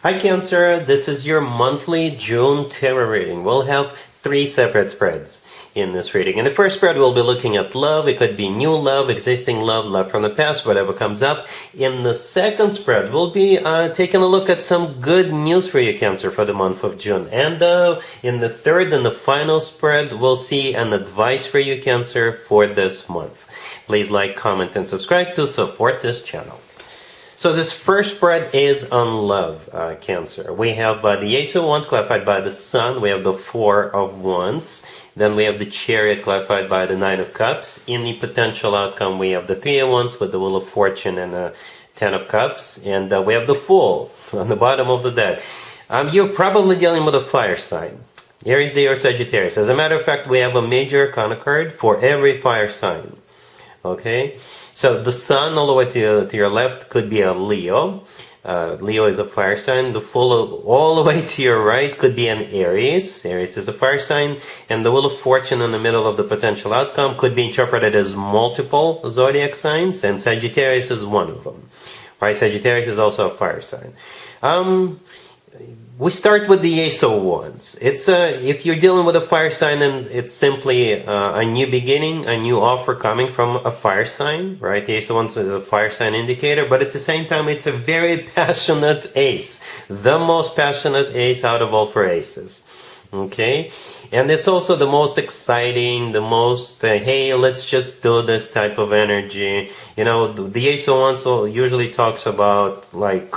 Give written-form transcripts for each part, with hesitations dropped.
Hi Cancer, this is your monthly June tarot reading. We'll have 3 separate spreads in this reading. In the first spread, we'll be looking at love. It could be new love, existing love, love from the past, whatever comes up. In the second spread, we'll be taking a look at some good news for you, Cancer, for the month of June. And in the third and the final spread, we'll see an advice for you, Cancer, for this month. Please like, comment, and subscribe to support this channel. So this first spread is on love, Cancer. We have the Ace of Wands clarified by the Sun. We have the Four of Wands. Then we have the Chariot clarified by the Nine of Cups. In the potential outcome, we have the Three of Wands with the Wheel of Fortune and the Ten of Cups. And we have the Fool on the bottom of the deck. You're probably dealing with a fire sign. Aries, Leo, or Sagittarius. As a matter of fact, we have a major arcana card for every fire sign. Okay? So the Sun all the way to your left could be a Leo. Leo is a fire sign. The Fool all the way to your right could be an Aries. Aries is a fire sign. And the Wheel of Fortune in the middle of the potential outcome could be interpreted as multiple zodiac signs. And Sagittarius is one of them. Right? Sagittarius is also a fire sign. We start with the Ace of Wands. It's if you're dealing with a fire sign, and it's simply a new beginning, a new offer coming from a fire sign, right? The Ace of Wands is a fire sign indicator, but at the same time, it's a very passionate ace. The most passionate ace out of all 4 aces. Okay? And it's also the most exciting, the most, hey, let's just do this type of energy. You know, the Ace of Wands usually talks about, like,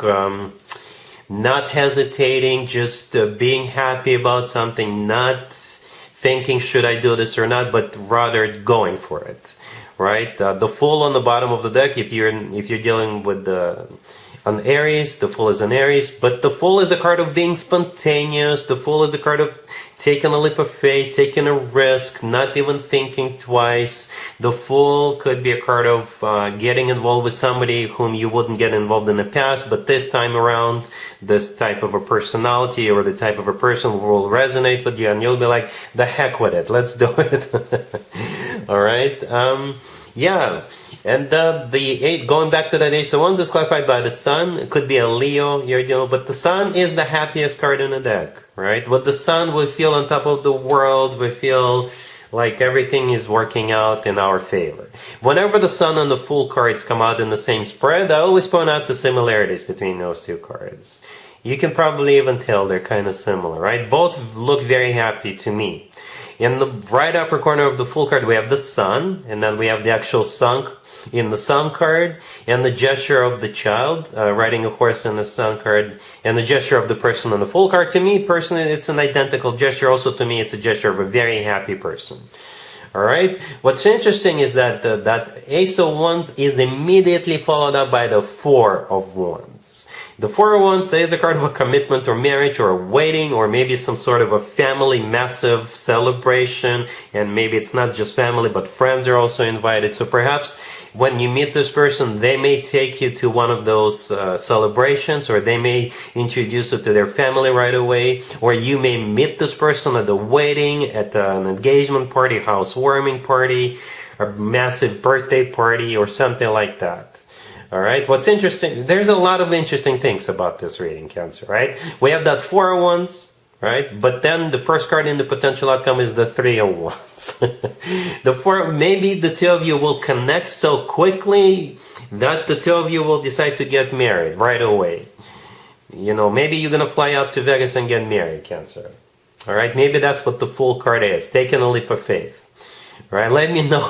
not hesitating, just being happy about something, not thinking should I do this or not, but rather going for it, right? The Fool on the bottom of the deck, if you're dealing with an Aries, the Fool is an Aries, but the Fool is a card of being spontaneous. The Fool is a card of taking a leap of faith, taking a risk, not even thinking twice. The Fool could be a card of getting involved with somebody whom you wouldn't get involved in the past, but this time around, this type of a personality or the type of a person will resonate with you, and you'll be like, the heck with it, let's do it. All right? Yeah. And going back to that Ace of Wands is clarified by the Sun. It could be a Leo, but the Sun is the happiest card in the deck, right? With the Sun, we feel on top of the world. We feel like everything is working out in our favor. Whenever the Sun and the Fool cards come out in the same spread, I always point out the similarities between those 2 cards. You can probably even tell they're kind of similar, right? Both look very happy to me. In the right upper corner of the Fool card, we have the Sun, and then we have the actual Sun in the Sun card, and the gesture of the child riding a horse in the Sun card, and the gesture of the person on the Fool card. To me, personally, it's an identical gesture. Also, to me, it's a gesture of a very happy person. All right? What's interesting is that that Ace of Wands is immediately followed up by the Four of Wands. The Four of Wands is a card of a commitment or marriage or a wedding, or maybe some sort of a family massive celebration, and maybe it's not just family, but friends are also invited. So perhaps when you meet this person, they may take you to one of those celebrations, or they may introduce you to their family right away, or you may meet this person at a wedding, at an engagement party, housewarming party, a massive birthday party, or something like that. All right, what's interesting, there's a lot of interesting things about this reading, Cancer, right? We have that Four of Wands, right? But then the first card in the potential outcome is the Three of Wands. Maybe the 2 of you will connect so quickly that the 2 of you will decide to get married right away. You know, maybe you're going to fly out to Vegas and get married, Cancer. All right, maybe that's what the Fool card is, taking a leap of faith. Right, let me know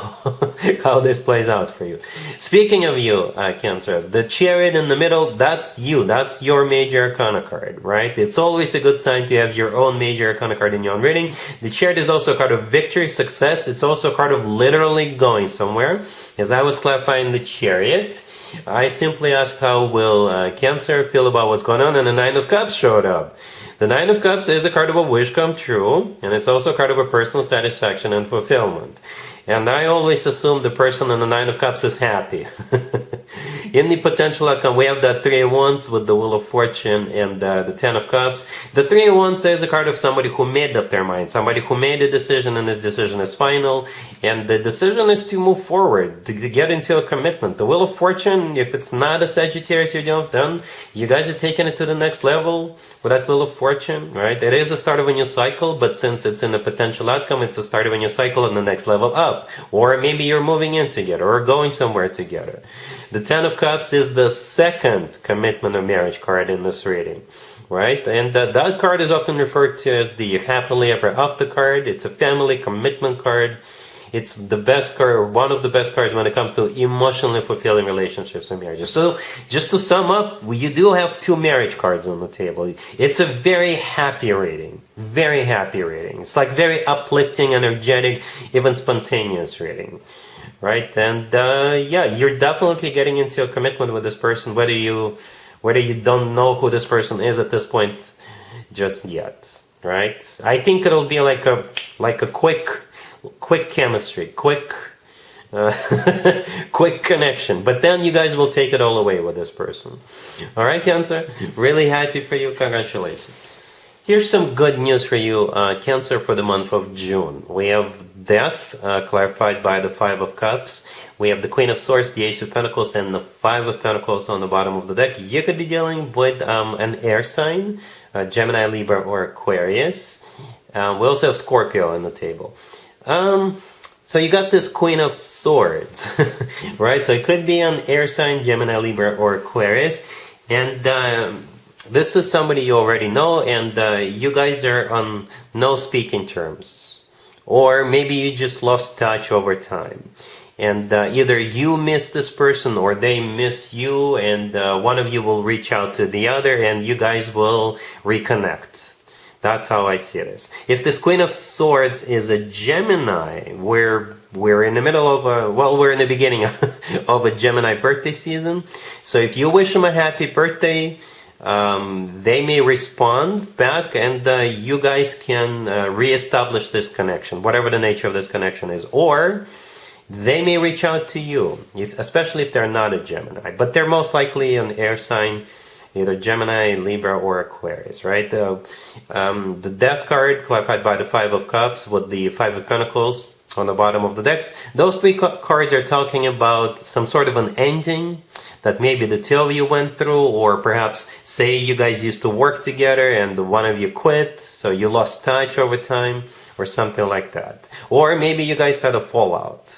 how this plays out for you. Speaking of you, Cancer, the Chariot in the middle, that's you. That's your major arcana card, right? It's always a good sign to have your own major arcana card in your own reading. The Chariot is also a card of victory, success. It's also a card of literally going somewhere. As I was clarifying the Chariot, I simply asked how will Cancer feel about what's going on, and the Nine of Cups showed up. The Nine of Cups is a card of a wish come true, and it's also a card of a personal satisfaction and fulfillment. And I always assume the person in the Nine of Cups is happy. In the potential outcome, we have the Three of Wands with the Wheel of Fortune and the Ten of Cups. The Three of Wands is a card of somebody who made up their mind, somebody who made a decision, and this decision is final, and the decision is to move forward, to get into a commitment. The Wheel of Fortune, if it's not a Sagittarius you don't done, you guys are taking it to the next level with that Wheel of Fortune, right? It is a start of a new cycle, but since it's in a potential outcome, it's a start of a new cycle and the next level up. Or maybe you're moving in together or going somewhere together. The Ten of Cups is the second commitment or marriage card in this reading, right? And that card is often referred to as the happily ever after card. It's a family commitment card. It's the best card, or one of the best cards when it comes to emotionally fulfilling relationships and marriages. So, just to sum up, you do have two marriage cards on the table. It's a very happy reading. Very happy reading. It's like very uplifting, energetic, even spontaneous reading. Right? And yeah, you're definitely getting into a commitment with this person, whether you don't know who this person is at this point just yet. Right? I think it'll be like a quick chemistry, quick connection. But then you guys will take it all away with this person. All right, Cancer? Really happy for you. Congratulations. Here's some good news for you, Cancer, for the month of June. We have Death, clarified by the Five of Cups. We have the Queen of Swords, the Ace of Pentacles, and the Five of Pentacles on the bottom of the deck. You could be dealing with an air sign, Gemini, Libra, or Aquarius. We also have Scorpio on the table. So you got this Queen of Swords, right? So it could be an air sign, Gemini, Libra, or Aquarius. And this is somebody you already know, and you guys are on no speaking terms. Or maybe you just lost touch over time. And either you miss this person or they miss you, and one of you will reach out to the other and you guys will reconnect. That's how I see this. If this Queen of Swords is a Gemini, we're in the middle of we're in the beginning of a Gemini birthday season. So if you wish them a happy birthday, they may respond back, and you guys can reestablish this connection, whatever the nature of this connection is. Or they may reach out to you, especially if they're not a Gemini. But they're most likely an air sign, either Gemini, Libra, or Aquarius, right? The Death card, clarified by the Five of Cups, with the Five of Pentacles on the bottom of the deck. Those three cards are talking about some sort of an ending that maybe the two of you went through, or perhaps say you guys used to work together and one of you quit, so you lost touch over time, or something like that. Or maybe you guys had a fallout,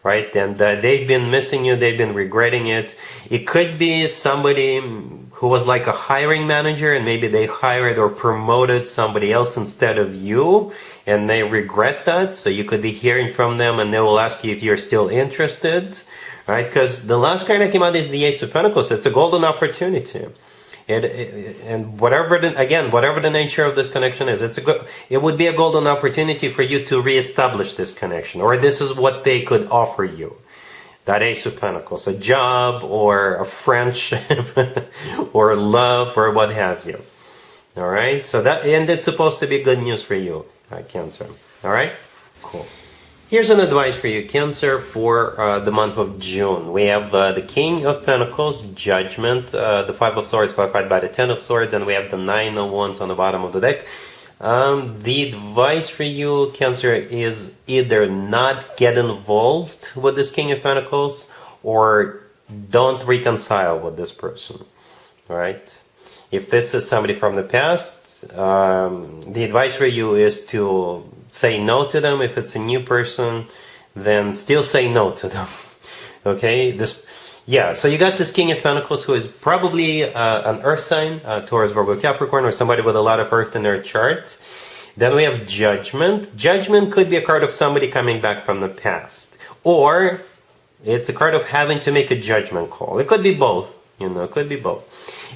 right? And they've been missing you, they've been regretting it. It could be somebody who was like a hiring manager, and maybe they hired or promoted somebody else instead of you, and they regret that. So you could be hearing from them, and they will ask you if you're still interested. Right, because the last card that came out is the Ace of Pentacles. It's a golden opportunity, and whatever the nature of this connection is, it would be a golden opportunity for you to reestablish this connection, or this is what they could offer you. That Ace of Pentacles, a job or a friendship, or love, or what have you. All right, so and it's supposed to be good news for you, Cancer. All right, cool. Here's an advice for you, Cancer, for the month of June. We have the King of Pentacles, Judgment, the Five of Swords clarified by the Ten of Swords, and we have the Nine of Wands on the bottom of the deck. The advice for you, Cancer, is either not get involved with this King of Pentacles, or don't reconcile with this person, right? If this is somebody from the past, the advice for you is to say no to them. If it's a new person, then still say no to them. Okay? So you got this King of Pentacles, who is probably an earth sign, Taurus, Virgo, Capricorn, or somebody with a lot of earth in their chart. Then we have Judgment. Judgment could be a card of somebody coming back from the past. Or it's a card of having to make a judgment call. It could be both. It could be both.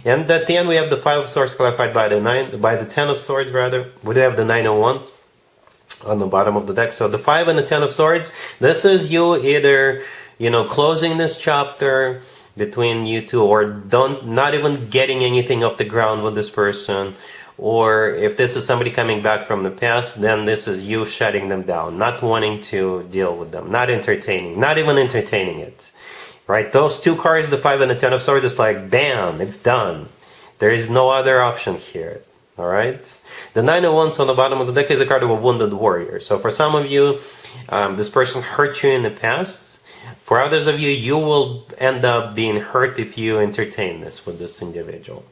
And at the end, we have the Five of Swords clarified by the Ten of Swords, rather. We do have the Nine of Wands on the bottom of the deck. So the Five and the Ten of Swords, this is you either, closing this chapter between you two, or not even getting anything off the ground with this person. Or if this is somebody coming back from the past, then this is you shutting them down, not wanting to deal with them, not even entertaining it. right? Those two cards, the 5 and the 10 of swords, is like, bam, it's done. There is no other option here, all right? The 9 of wands on the bottom of the deck is a card of a wounded warrior. So for some of you, this person hurt you in the past. For others of you, you will end up being hurt if you entertain this with this individual.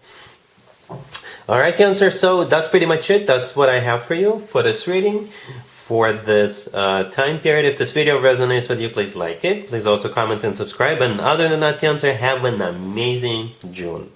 All right, Cancer, so that's pretty much it. That's what I have for you for this reading, for this time period. If this video resonates with you, please like it. Please also comment and subscribe. And other than that, Cancer, have an amazing June.